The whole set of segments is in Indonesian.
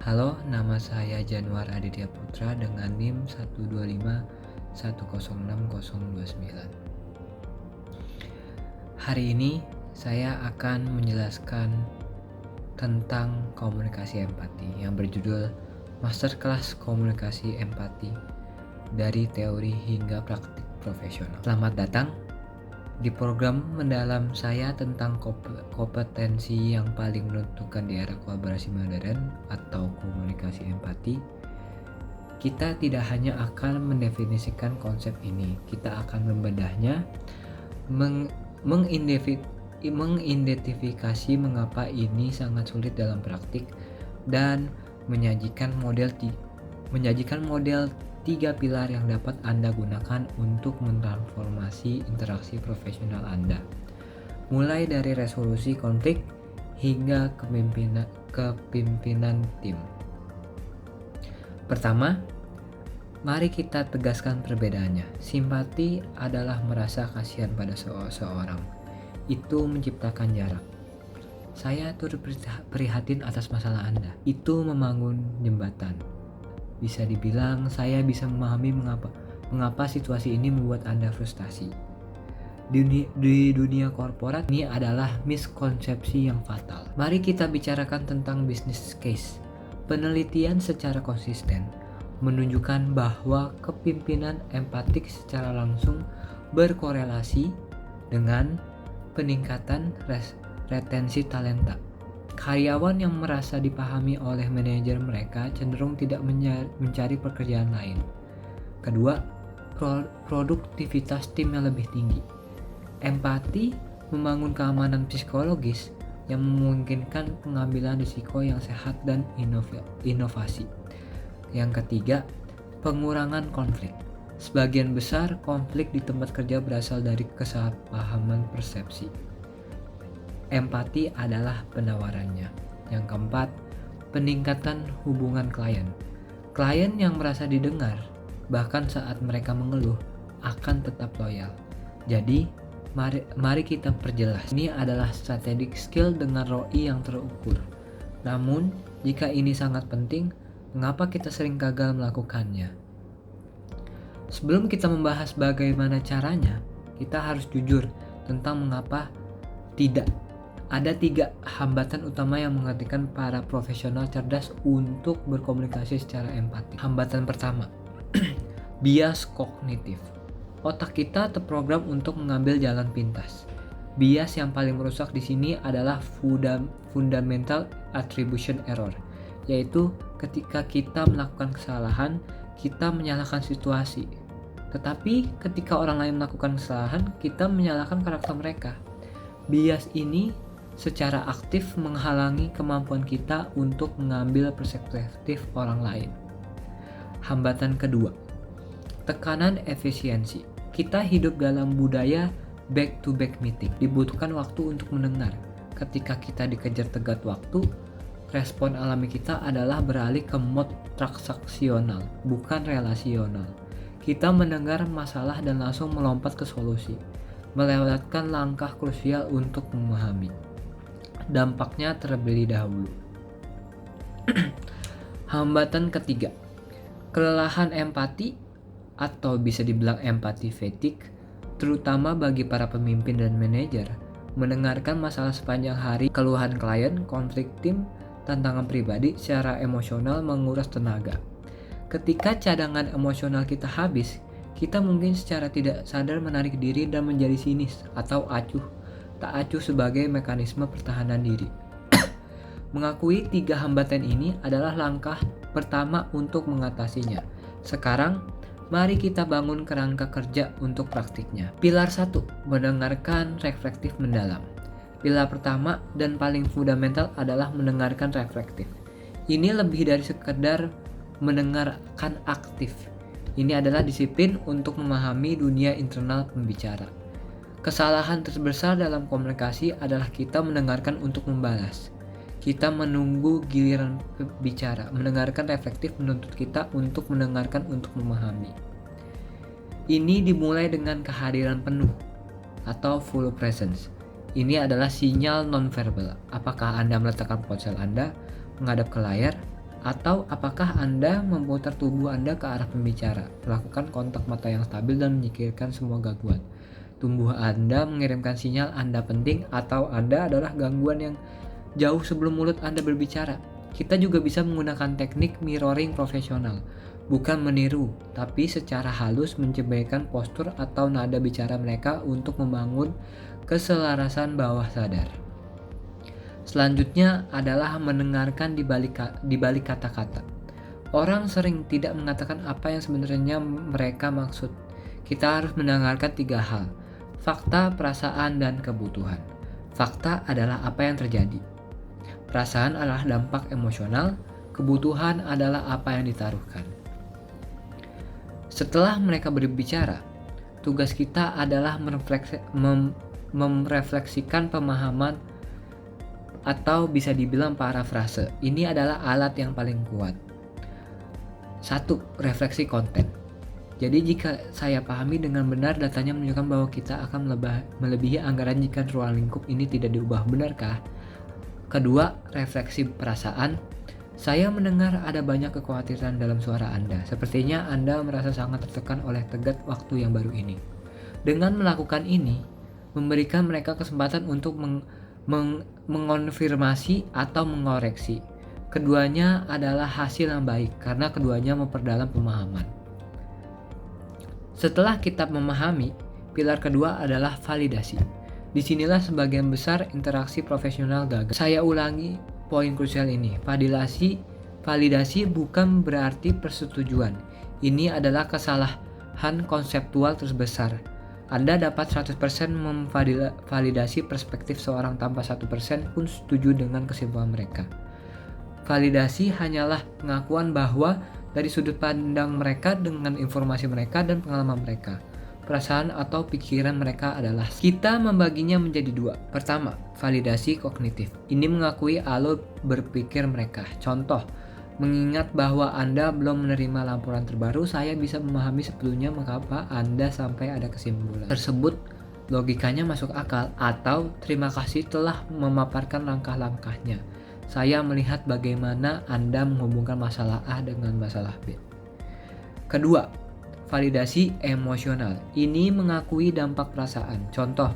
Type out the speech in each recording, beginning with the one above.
Halo, nama saya Januar Aditya Putra dengan NIM 125106029. Hari ini saya akan menjelaskan tentang komunikasi empati yang berjudul Masterclass Komunikasi Empati dari Teori hingga Praktik Profesional. Selamat datang di program mendalam saya tentang kompetensi yang paling menentukan di era kolaborasi modern atau komunikasi empati. Kita tidak hanya akan mendefinisikan konsep ini, kita akan membedahnya, mengidentifikasi mengapa ini sangat sulit dalam praktik, dan menyajikan model 3 pilar yang dapat Anda gunakan untuk mentransformasi interaksi profesional Anda, mulai dari resolusi konflik hingga kepemimpinan tim. Pertama, mari kita tegaskan perbedaannya. Simpati adalah merasa kasihan pada seseorang. Itu menciptakan jarak. Saya turut prihatin atas masalah Anda. Itu membangun jembatan. Bisa dibilang saya bisa memahami mengapa situasi ini membuat Anda frustasi. Di dunia korporat ini adalah miskonsepsi yang fatal. Mari kita bicarakan tentang business case. Penelitian secara konsisten menunjukkan bahwa kepemimpinan empatik secara langsung berkorelasi dengan peningkatan retensi talenta. Karyawan yang merasa dipahami oleh manajer mereka cenderung tidak mencari pekerjaan lain. Kedua, produktivitas tim yang lebih tinggi. Empati membangun keamanan psikologis yang memungkinkan pengambilan risiko yang sehat dan inovasi. Yang ketiga, pengurangan konflik. Sebagian besar konflik di tempat kerja berasal dari kesalahpahaman persepsi. Empati adalah penawarannya. Yang keempat, peningkatan hubungan klien. Klien yang merasa didengar, bahkan saat mereka mengeluh, akan tetap loyal. Jadi, mari kita perjelas. Ini adalah strategic skill dengan ROI yang terukur. Namun, jika ini sangat penting, mengapa kita sering gagal melakukannya? Sebelum kita membahas bagaimana caranya, kita harus jujur tentang mengapa tidak. Ada 3 hambatan utama yang menghentikan para profesional cerdas untuk berkomunikasi secara empati. Hambatan pertama, bias kognitif. Otak kita terprogram untuk mengambil jalan pintas. Bias yang paling merusak di sini adalah fundamental attribution error, yaitu ketika kita melakukan kesalahan, kita menyalahkan situasi. Tetapi ketika orang lain melakukan kesalahan, kita menyalahkan karakter mereka. Bias ini secara aktif menghalangi kemampuan kita untuk mengambil perspektif orang lain. Hambatan kedua, tekanan efisiensi. Kita hidup dalam budaya back-to-back meeting. Dibutuhkan waktu untuk mendengar. Ketika kita dikejar tegat waktu, respon alami kita adalah beralih ke mode transaksional, bukan relasional. Kita mendengar masalah dan langsung melompat ke solusi, melewatkan langkah krusial untuk memahami. Dampaknya terlebih dahulu. Hambatan ketiga, kelelahan empati atau bisa dibilang empati fatigue, terutama bagi para pemimpin dan manajer. Mendengarkan masalah sepanjang hari, keluhan klien, konflik tim, tantangan pribadi secara emosional menguras tenaga. Ketika cadangan emosional kita habis, kita mungkin secara tidak sadar menarik diri dan menjadi sinis atau tak acuh sebagai mekanisme pertahanan diri. Mengakui 3 hambatan ini adalah langkah pertama untuk mengatasinya. Sekarang, mari kita bangun kerangka kerja untuk praktiknya. Pilar 1, mendengarkan reflektif mendalam. Pilar pertama dan paling fundamental adalah mendengarkan reflektif. Ini lebih dari sekedar mendengarkan aktif. Ini adalah disiplin untuk memahami dunia internal pembicara. Kesalahan terbesar dalam komunikasi adalah kita mendengarkan untuk membalas. Kita menunggu giliran bicara. Mendengarkan reflektif menuntut kita untuk mendengarkan untuk memahami. Ini dimulai dengan kehadiran penuh atau full presence. Ini adalah sinyal nonverbal. Apakah Anda meletakkan ponsel Anda menghadap ke layar Atau apakah Anda memutar tubuh Anda ke arah pembicara, melakukan kontak mata yang stabil dan menyingkirkan semua gangguan. Tubuh Anda mengirimkan sinyal Anda penting, atau Anda adalah gangguan yang jauh sebelum mulut Anda berbicara. Kita juga bisa menggunakan teknik mirroring profesional, bukan meniru, tapi secara halus menciptakan postur atau nada bicara mereka untuk membangun keselarasan bawah sadar. Selanjutnya adalah mendengarkan di balik kata-kata. Orang sering tidak mengatakan apa yang sebenarnya mereka maksud. Kita harus mendengarkan 3 hal: fakta, perasaan, dan kebutuhan. Fakta adalah apa yang terjadi. Perasaan adalah dampak emosional. Kebutuhan adalah apa yang ditaruhkan. Setelah mereka berbicara, tugas kita adalah merefleksikan pemahaman, atau bisa dibilang parafrase. Ini adalah alat yang paling kuat. 1. Refleksi konten. Jadi jika saya pahami dengan benar, datanya menunjukkan bahwa kita akan melebihi anggaran jika ruang lingkup ini tidak diubah, benarkah? Kedua, refleksi perasaan. Saya mendengar ada banyak kekhawatiran dalam suara Anda. Sepertinya Anda merasa sangat tertekan oleh tenggat waktu yang baru ini. Dengan melakukan ini, memberikan mereka kesempatan untuk mengonfirmasi atau mengoreksi. Keduanya adalah hasil yang baik karena keduanya memperdalam pemahaman. Setelah kita memahami, pilar kedua adalah validasi. Disinilah sebagian besar interaksi profesional gagal. Saya ulangi poin krusial ini. Validasi bukan berarti persetujuan. Ini adalah kesalahan konseptual terbesar. Anda dapat 100% memvalidasi perspektif seorang tanpa 1% pun setuju dengan kesimpulan mereka. Validasi hanyalah pengakuan bahwa dari sudut pandang mereka, dengan informasi mereka dan pengalaman mereka, perasaan atau pikiran mereka adalah. Kita membaginya menjadi 2. Pertama, validasi kognitif. Ini mengakui alur berpikir mereka. Contoh, mengingat bahwa Anda belum menerima laporan terbaru, saya bisa memahami sebelumnya mengapa Anda sampai ada kesimpulan tersebut. Logikanya masuk akal. Atau, terima kasih telah memaparkan langkah-langkahnya. Saya melihat bagaimana Anda menghubungkan masalah A dengan masalah B. Kedua, validasi emosional. Ini mengakui dampak perasaan. Contoh,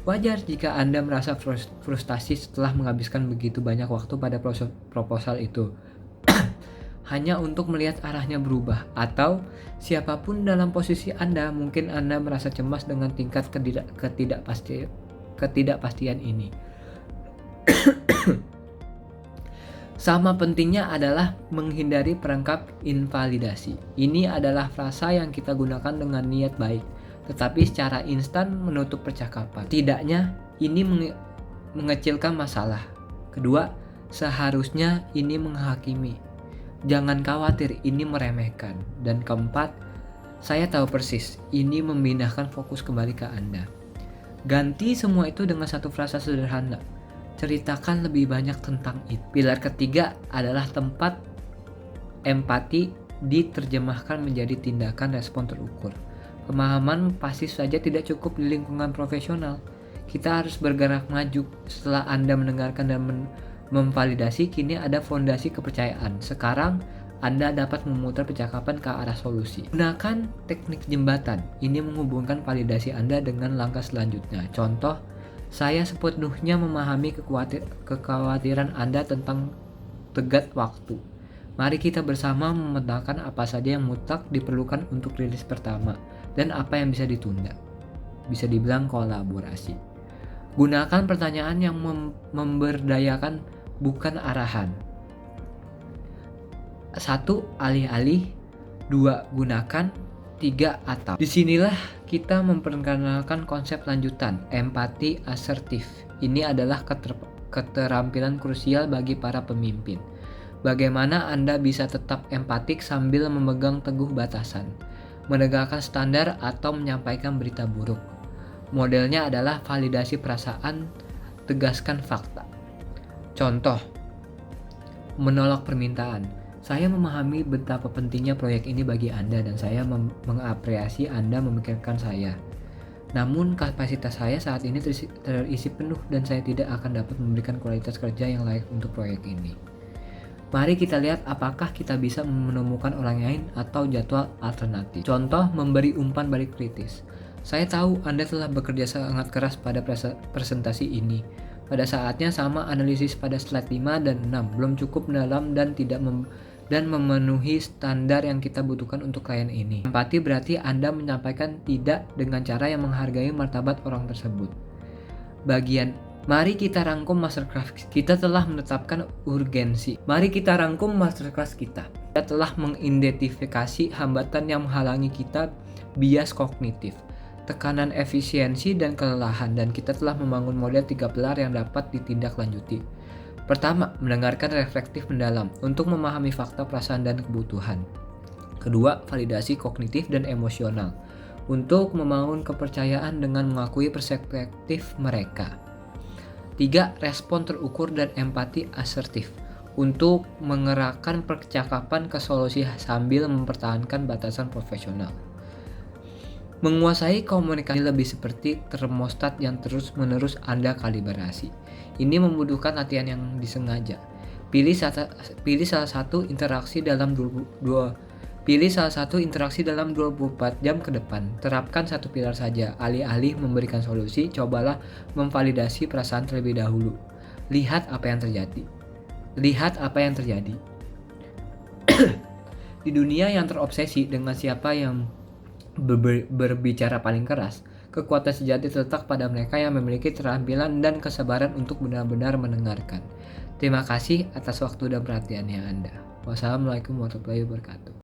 wajar jika Anda merasa frustasi setelah menghabiskan begitu banyak waktu pada proposal itu. Hanya untuk melihat arahnya berubah. Atau siapapun dalam posisi Anda, mungkin Anda merasa cemas dengan tingkat ketidakpastian ini. Sama pentingnya adalah menghindari perangkap invalidasi. Ini adalah frasa yang kita gunakan dengan niat baik, tetapi secara instan menutup percakapan. Tidaknya ini mengecilkan masalah. Kedua, seharusnya ini menghakimi. Jangan khawatir, ini meremehkan. Dan keempat, saya tahu persis, ini memindahkan fokus kembali ke Anda. Ganti semua itu dengan satu frasa sederhana. Ceritakan lebih banyak tentang itu. Pilar ketiga adalah tempat empati diterjemahkan menjadi tindakan respon terukur. Pemahaman pasti saja tidak cukup di lingkungan profesional. Kita harus bergerak maju. Setelah Anda mendengarkan dan memvalidasi, kini ada fondasi kepercayaan. Sekarang Anda dapat memutar percakapan ke arah solusi. Gunakan teknik jembatan. Ini menghubungkan validasi Anda dengan langkah selanjutnya. Contoh, saya sepenuhnya memahami kekhawatiran Anda tentang tenggat waktu. Mari kita bersama memetakan apa saja yang mutlak diperlukan untuk rilis pertama dan apa yang bisa ditunda. Bisa dibilang kolaborasi. Gunakan pertanyaan yang memberdayakan, bukan arahan. 1. Alih-alih. 2. Gunakan. 3. Atau. Disinilah kita memperkenalkan konsep lanjutan, empati asertif. Ini adalah keterampilan krusial bagi para pemimpin. Bagaimana Anda bisa tetap empatik sambil memegang teguh batasan, menegakkan standar atau menyampaikan berita buruk. Modelnya adalah validasi perasaan, tegaskan fakta. Contoh, menolak permintaan. Saya memahami betapa pentingnya proyek ini bagi Anda dan saya mengapresiasi Anda memikirkan saya. Namun kapasitas saya saat ini terisi penuh dan saya tidak akan dapat memberikan kualitas kerja yang layak untuk proyek ini. Mari kita lihat apakah kita bisa menemukan orang lain atau jadwal alternatif. Contoh, memberi umpan balik kritis. Saya tahu Anda telah bekerja sangat keras pada presentasi ini. Pada saatnya sama analisis pada slide 5 dan 6 belum cukup mendalam dan tidak memenuhi standar yang kita butuhkan untuk klien ini. Empati berarti Anda menyampaikan tidak dengan cara yang menghargai martabat orang tersebut. Mari kita rangkum masterclass. Kita telah menetapkan urgensi. Mari kita rangkum masterclass kita. Kita telah mengidentifikasi hambatan yang menghalangi kita, bias kognitif, tekanan efisiensi dan kelelahan, dan kita telah membangun model 3 pilar yang dapat ditindaklanjuti. Pertama, mendengarkan reflektif mendalam untuk memahami fakta, perasaan, dan kebutuhan. Kedua, validasi kognitif dan emosional untuk membangun kepercayaan dengan mengakui perspektif mereka. 3. Respon terukur dan empati asertif untuk mengerahkan percakapan ke solusi sambil mempertahankan batasan profesional. Menguasai komunikasi lebih seperti termostat yang terus-menerus Anda kalibrasi. Ini membutuhkan latihan yang disengaja. Pilih salah satu interaksi dalam 24 jam ke depan. Terapkan satu pilar saja. Alih-alih memberikan solusi, cobalah memvalidasi perasaan terlebih dahulu. Lihat apa yang terjadi. Di dunia yang terobsesi dengan siapa yang berbicara paling keras, kekuatan sejati terletak pada mereka yang memiliki keterampilan dan kesabaran untuk benar-benar mendengarkan. Terima kasih atas waktu dan perhatiannya Anda. Wassalamualaikum warahmatullahi wabarakatuh.